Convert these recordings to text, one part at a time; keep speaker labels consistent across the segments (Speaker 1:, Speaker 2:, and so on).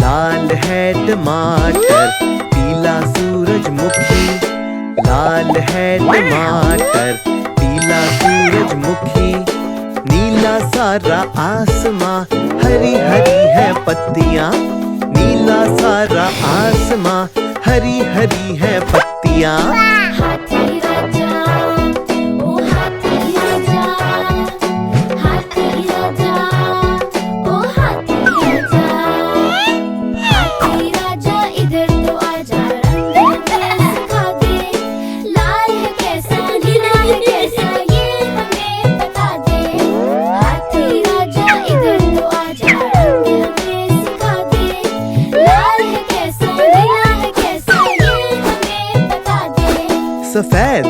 Speaker 1: लाल है टमाटर, पीला सूरजमुखी। लाल है टमाटर, पीला सूरजमुखी। नीला सारा आसमां, हरी हरी है पत्तियां। नीला सारा आसमां, हरी हरी है पत्तियां।
Speaker 2: हाथी राजा, ओ हाथी राजा, हाथी राजा, ओ हाथी राजा। हाथी राजा इधर तो आजा, रंग हमें सिखा दे। लाल है कैसा, नीला है कैसा, ये हमें बता दे। हाथी राजा इधर तो आजा, रंग हमें सिखा दे। लाल है कैसा, नीला है कैसा, ये हमें बता दे।
Speaker 1: सफेद,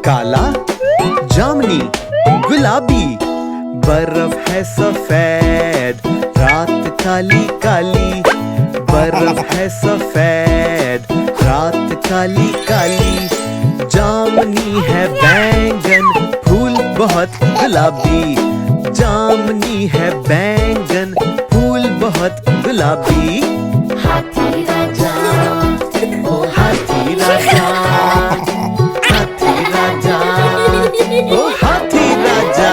Speaker 1: काला, जामुनी, गुलाबी। बर्फ है सफेद, रात काली काली। बर्फ है सफेद, रात काली काली। जामुनी है बैंगन, फूल बहुत गुलाबी। जामुनी है बैंगन, फूल बहुत गुलाबी।
Speaker 2: हाथी राजा,
Speaker 1: ओ हाथी राजा, हाथी राजा, ओ हाथी राजा।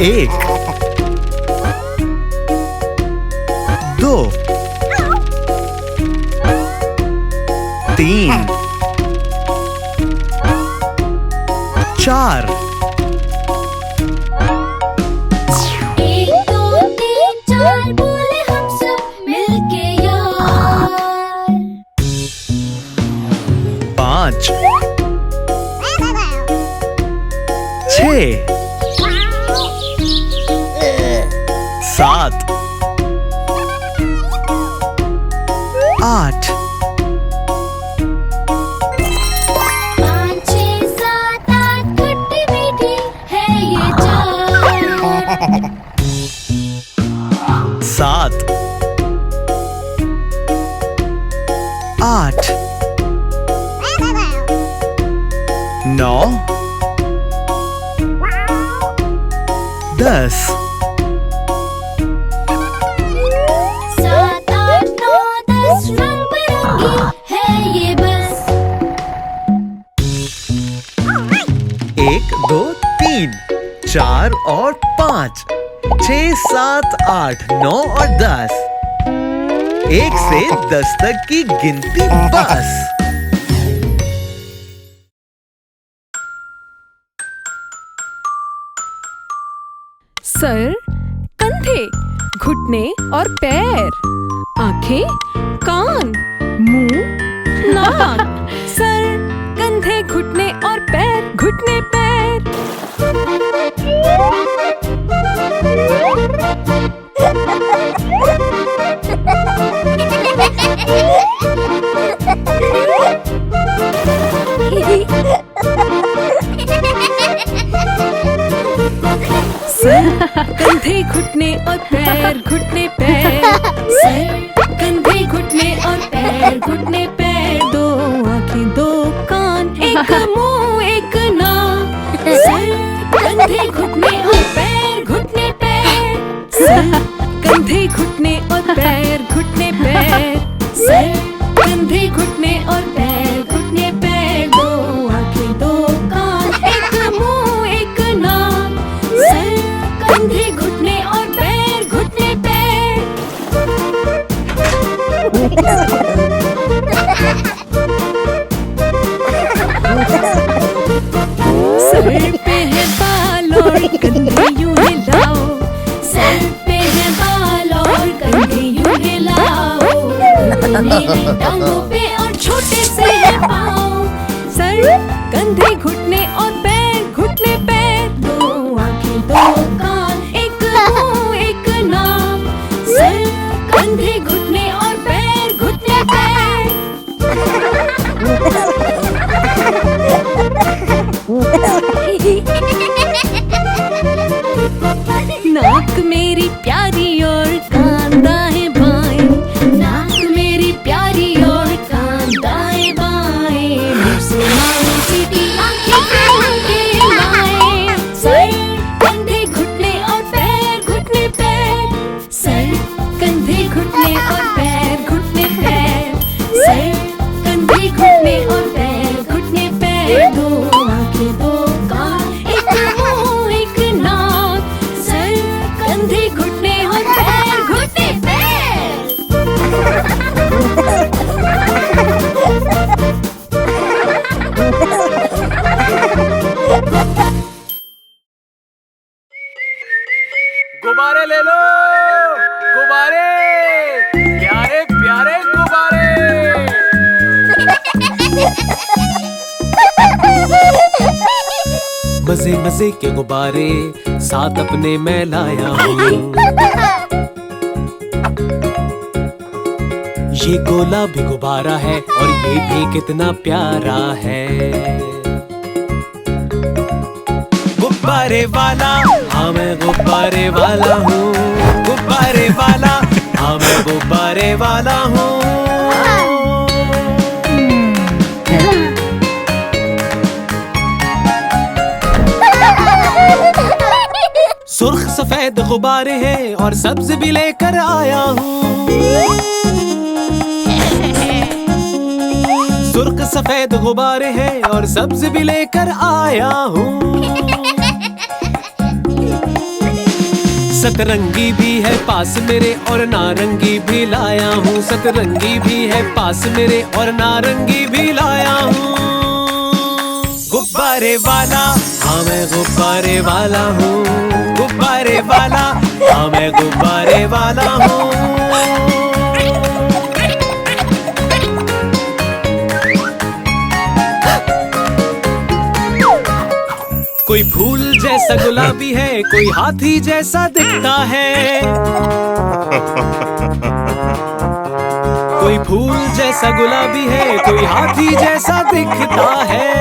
Speaker 1: एक, दो, तीन, चार,
Speaker 2: 1 2 3 4 बोले हम सब मिलके यार।
Speaker 1: 5, 6, 7, 8,
Speaker 2: 5 6 7 8 खट्टी मीठी है ये चार।
Speaker 1: 7, 8, 9, 10,
Speaker 2: 7 8 9 10 रंग बिरंगी है ये बस।
Speaker 1: 1 2 3 4 और 5, 6 7 8 9 और 10। 1 से 10 तक की गिनती बस।
Speaker 3: सर, कंधे, घुटने और पैर। आंखें, कान, मुंह, नाक। सर, कंधे, घुटने और पैर, घुटने पैर। सर, कंधे, घुटने और पैर, घुटने पैर। सर, कंधे, घुटने और पैर, घुटने पैर। 2 आंखें, 2 कान, 1 मुंह, 1 नाक। सर, कंधे, घुटने और पैर, घुटने पैर। सर, कंधे, घुटने और पैर, घुटने पैर। सर, कंधे, घुटने और पैर, घुटने पैर। 2 आंखें, 2 कान, 1 मुंह, 1 नाक। सर, कंधे, घुटने और पैर, घुटने पैर। सर पे है बाल और कंधे यूं हिलाओ। सर पे है बाल और कंधे यूं हिलाओ। मेरे टांगों पे और छोटे से है पाँव। सर, कंधे, घुटने और पैर, घुटने पैर। 2 आंखें, 2 कान, 1 मुंह, 1 नाक। सर, कंधे, घुटने और पैर, घुटने पैर। नाक मेरी प्यारी
Speaker 2: कंधे घुटने और पैर घुटने पैर
Speaker 4: गुब्बारे ले लो, गुब्बारे, प्यारे प्यारे गुब्बारे। मजे मजे के गुब्बारे साथ अपने मैं लाया हूँ। ये गोला भी गुब्बारा है और ये भी कितना प्यारा है। गुब्बारे वाला, हाँ मैं गुब्बारे वाला हूँ। गुब्बारे वाला, हाँ मैं गुब्बारे वाला हूँ। सुर्ख सफेद गुब्बारे हैं और सब्ज भी लेकर आया हूँ। सुर्ख सफेद गुब्बारे हैं और सब्ज भी लेकर आया हूँ। सतरंगी भी है पास मेरे और नारंगी भी लाया हूँ। सतरंगी भी है पास मेरे और नारंगी भी लाया हूँ। गुब्बारे वाला, हाँ मैं गुब्बारे वाला हूँ। गुब्बारे वाला, हाँ मैं गुब्बारे वाला हूँ। कोई फूल जैसा गुलाबी है, कोई हाथी जैसा दिखता है। कोई फूल जैसा गुलाबी है, कोई हाथी जैसा दिखता है।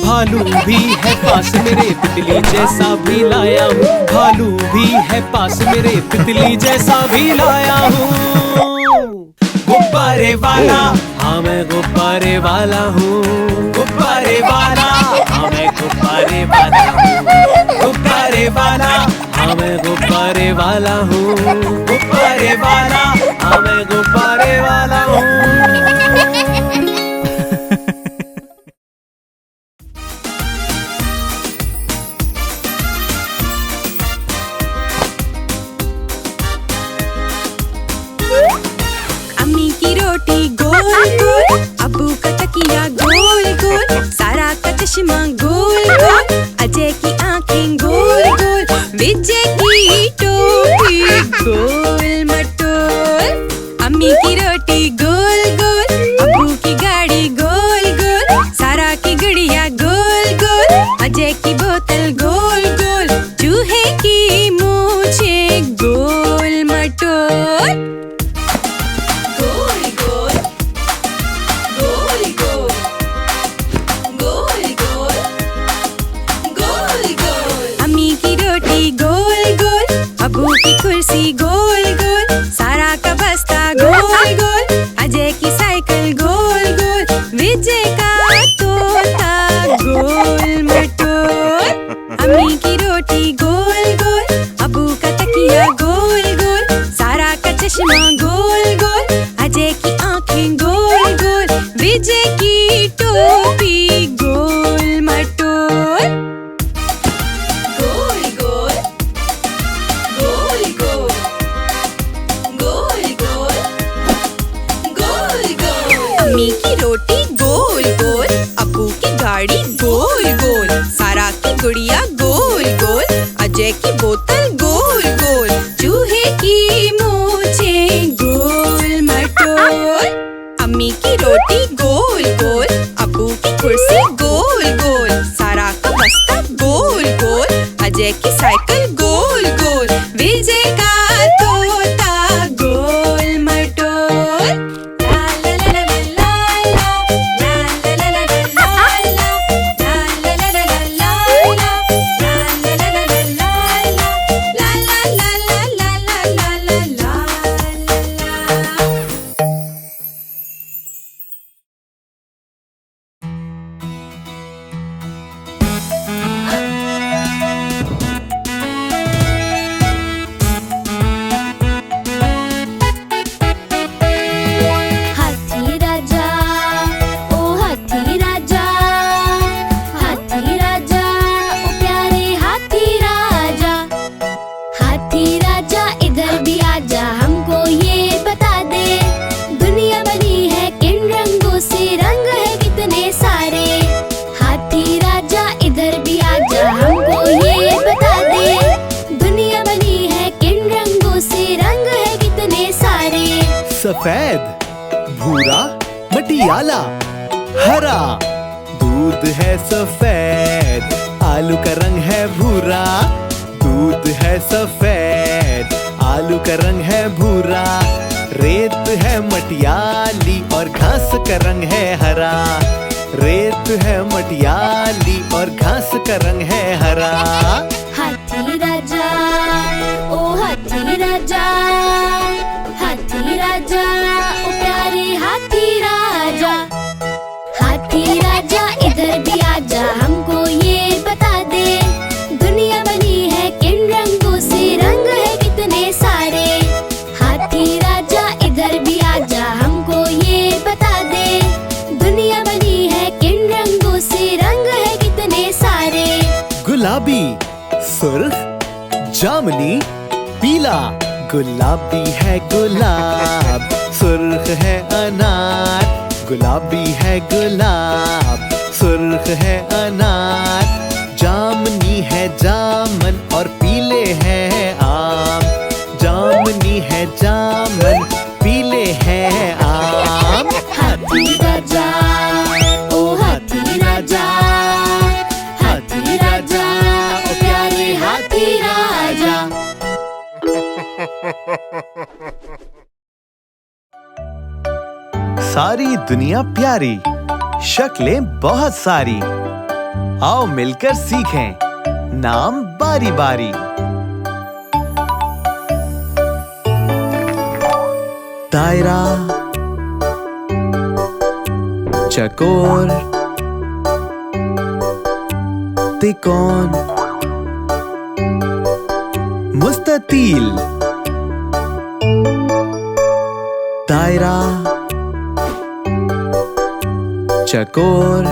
Speaker 4: भालू भी है पास मेरे, तितली जैसा भी लाया हूँ। भालू भी है पास मेरे, तितली जैसा भी लाया हूँ। गुब्बारे वाला, हाँ मैं गुब्बारे वाला हूँ। गुब्बारे वाला, हाँ मैं गुब्बारे वाला हूँ। गुब्बारे वाला, हाँ मैं गुब्बारे वाला हूँ। गुब्बारे वाला, हाँ मैं गुब्बारे वाला हूँ।
Speaker 3: अम्मी की रोटी गोल गोल, अब्बू का तकिया गोल गोल, सारा का चश्मा गोल गोल, अजय की आंखें गोल गोल, विजय की टोपी गोल मटोल। अम्मी की रोटी गोल गोल, अब्बू की गाड़ी गोल गोल, सारा की गुड़िया गोल गोल, अजय की बोतल गोल गोल, चूहे की मूछें गोल मटोल। अब्बू की कुर्सी गोल गोल, सारा का बस्ता गोल गोल, अजय की साइकिल गोल गोल, विजय का तोता गोल मटोल। अम्मी की रोटी गोल गोल, अब्बू का तकिया गोल गोल, सारा का चश्मा गोल गोल, अजय की आंखें गोल गोल, विजय की टोपी गोल मटोल। अम्मी की रोटी गोल गोल, अब्बू की गाड़ी गोल गोल, सारा की गुड़िया गोल गोल, अजय की बोतल गोल गोल, चूहे की मूछें गोल मटोल। अम्मी की रोटी गोल गोल, अब्बू की कुर्सी गोल गोल, सारा का बस्ता गोल गोल, अजय की साइकिल गोल गोल, विजय का तोता गोल मटोल।
Speaker 4: सफेद, भूरा, मटियाला, हरा। दूध है सफेद, आलू का रंग है भूरा। दूध है सफेद, आलू का रंग है भूरा। रेत है मटियाली और घास का रंग है हरा। रेत है मटियाली और घास का रंग है हरा।
Speaker 2: हाथी राजा, ओ हाथी राजा, हाथी राजा, ओ प्यारे हाथी राजा। हाथी राजा इधर भी आजा, हमको ये बता दे, दुनिया बनी है किन रंगों से, रंग है कितने सारे। हाथी राजा इधर भी आजा, हमको ये बता दे, दुनिया बनी है किन रंगों से, रंग है कितने सारे।
Speaker 4: गुलाबी, सुर्ख, जामुनी, पीला। गुलाबी है गुलाब, सुर्ख है अनार। गुलाबी है गुलाब, सुर्ख है अनार। जामुनी है जामन और पीले हैं आम। जामुनी है जामन, पीले हैं आम।
Speaker 2: हाथी राजा, ओ हाथी राजा, हाथी राजा, ओ प्यारे हाथी राजा।
Speaker 1: सारी दुनिया प्यारी, शक्लें बहुत सारी। आओ मिलकर सीखें नाम बारी बारी। दायरा, चकोर, त्रिकोण, मुस्ततील। दायरा, चकोर,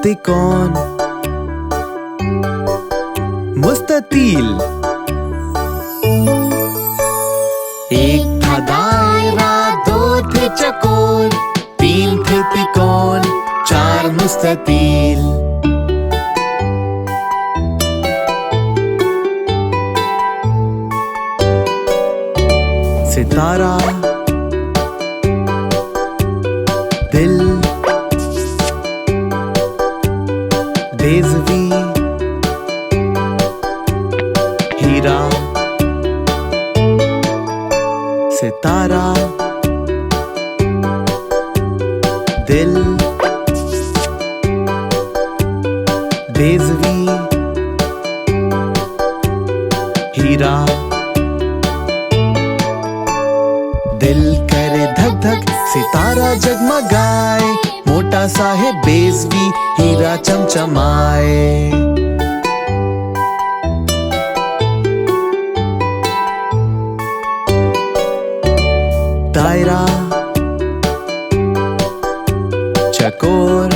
Speaker 1: त्रिकोण, मुस्ततील। एक था दायरा, दो थे चकोर, तीन थे त्रिकोण, चार मुस्ततील। सितारा, दिल, बेज़वी, हीरा। सितारा, दिल, बेज़वी, हीरा। दिल करे धक धक, सितारा जगमगाए, मोटा सा है बेज़वी, हीरा चमचमाए। दायरा, चकोर,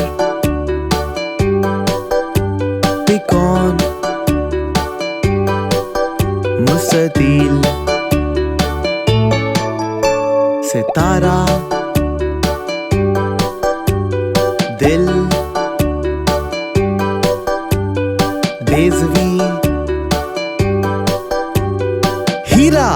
Speaker 1: त्रिकोण, मुस्ततील। सितारा, दिल, बेज़वी, हीरा।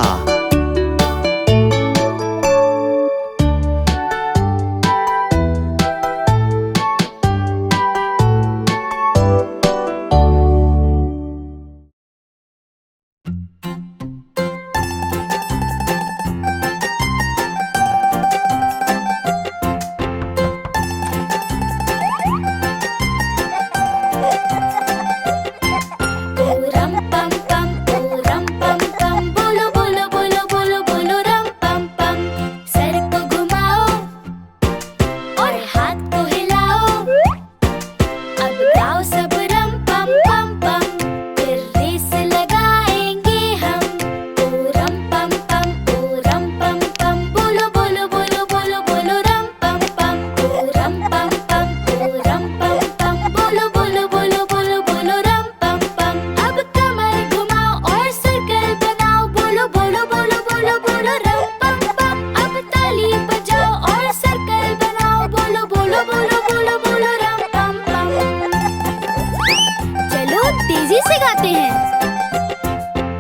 Speaker 2: तेजी से गाते हैं।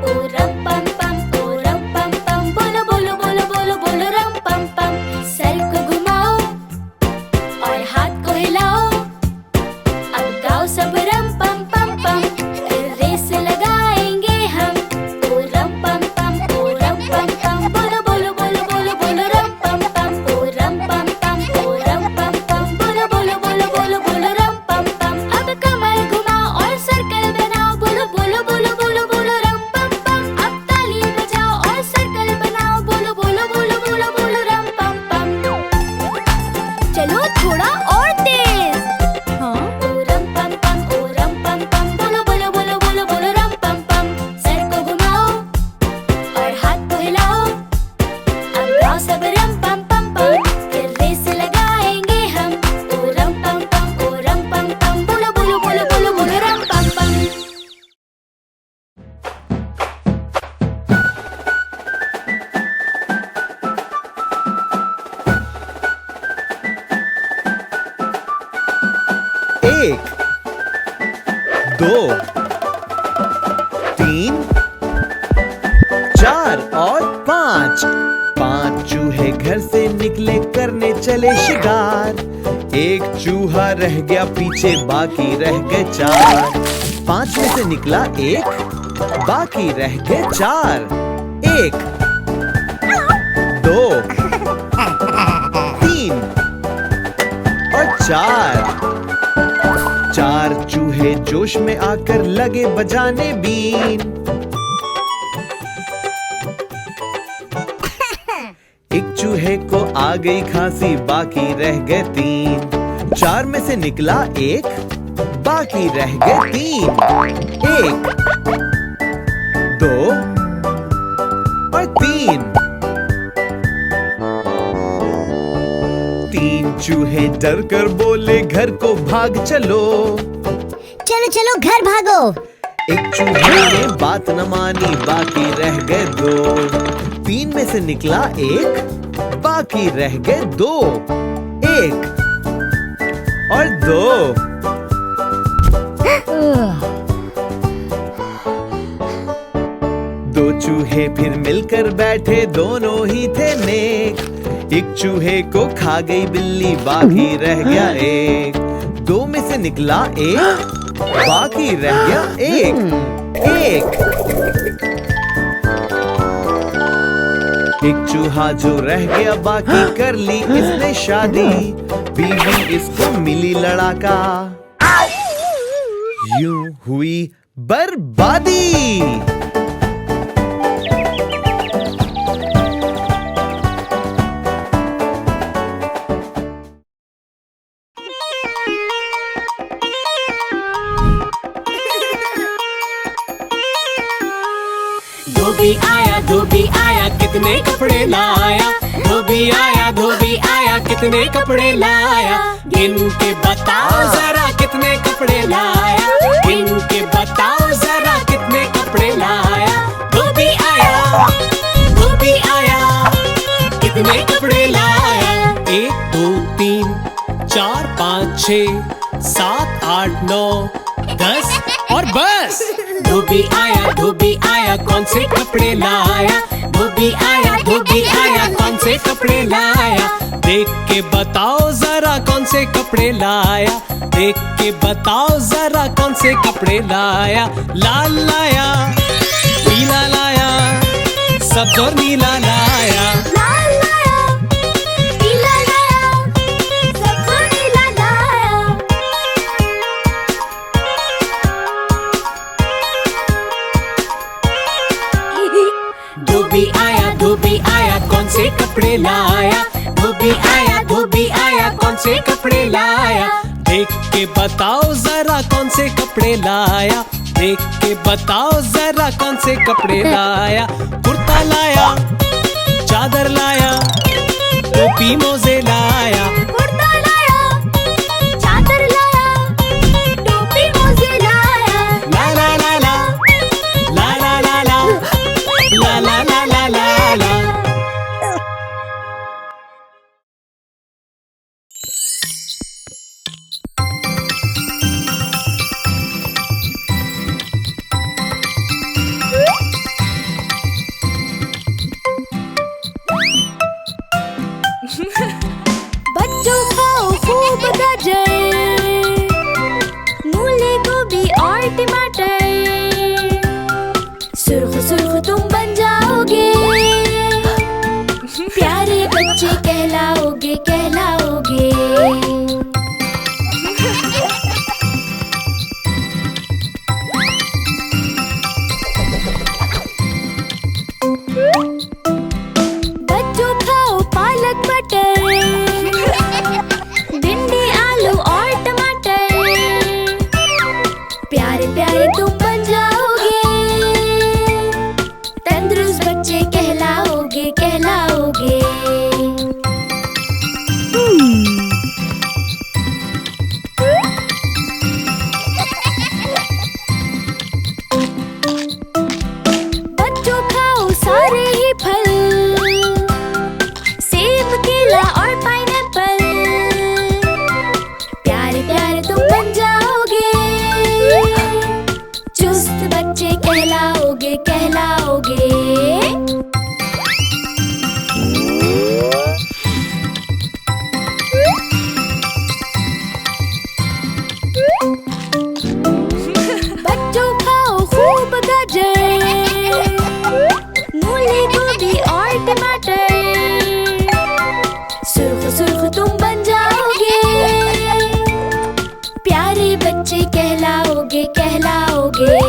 Speaker 2: ओ रम पम पम, ओ रम पम पम, बोलो
Speaker 1: 2 3 4 और 5 चूहे घर से निकले करने चले शिकार। एक चूहा रह गया पीछे, बाकी रह गए 4। 5 में से निकला एक, बाकी रह गए 4। 1 2 3 और 4 चूहे जोश में आकर लगे बजाने बीन। एक चूहे को आ गई खांसी, बाकी रह गए 3। 4 में से निकला एक, बाकी रह गए 3। 1 2 और 3 चूहे डर कर बोले घर को भाग चलो।
Speaker 5: चलो चलो घर भागो।
Speaker 1: एक चूहे ने बात न मानी, बाकी रह गए 2। 3 में से निकला एक, बाकी रह गए 2। 1 और 2 दो चूहे फिर मिलकर बैठे, दोनों ही थे नेक। एक चूहे को खा गई बिल्ली, बाकी रह गया 1। 2 में से निकला एक, बाकी रह गया 1। एक चूहा जो रह गया, बाकी कर ली इसने शादी। बीवी इसको मिली लड़ाका, यूं हुई बर्बादी।
Speaker 4: धोबी आया कितने कपड़े लाया। धोबी आया कितने कपड़े लाया। गिन के बताओ जरा कितने कपड़े लाया। गिन के बताओ जरा कितने कपड़े लाया। धोबी आया कितने कपड़े लाया। 1 2 3 4 5 6 7 8 9 10 और बस। धोबी आया कौन से कपड़े लाया। धोबी आया कौन से कपड़े लाया। देख के बताओ जरा कौन से कपड़े लाया। देख के बताओ जरा कौन से कपड़े लाया। लाल लाया, पीला लाया, सब्ज और नीला लाया।
Speaker 2: लाल लाया, पीला लाया, सब्ज और नीला लाया।
Speaker 4: धोबी आया कौन से कपड़े लाया। धोबी आया कौन से कपड़े लाया। देख के बताओ जरा कौन से कपड़े लाया। देख के बताओ जरा कौन से कपड़े लाया। कुर्ता लाया, चादर लाया, टोपी मोजे लाया।
Speaker 2: कुर्ता लाया, चादर लाया, टोपी मोजे लाया।
Speaker 4: ला ला ला ला ला ला ला ला ला ला ला ला ला ला।
Speaker 2: बच्चों खाओ खूब गाजर, मूली, गोभी और टमाटर। सुर्ख सुर्ख तुम बन जाओगे, प्यारे बच्चे कहलाओगे कहलाओगे। बच्चों खाओ पालक मटर, भिंडी आलू और टमाटर। प्यारे प्यारे तुम बन जाओगे, तंदुरुस्त बच्चे कहलाओगे कहलाओगे। बच्चों खाओ सारे ही फल, सेब, केला और पाइनएप्पल। प्यारे प्यारे तुम बन जाओगे, कहलाओगे। बच्चों खाओ खूब गाजर, मूली, गोभी और टमाटर, सुर्ख सुर्ख तुम बन जाओगे। प्यारे बच्चे कहलाओगे, कहलाओगे।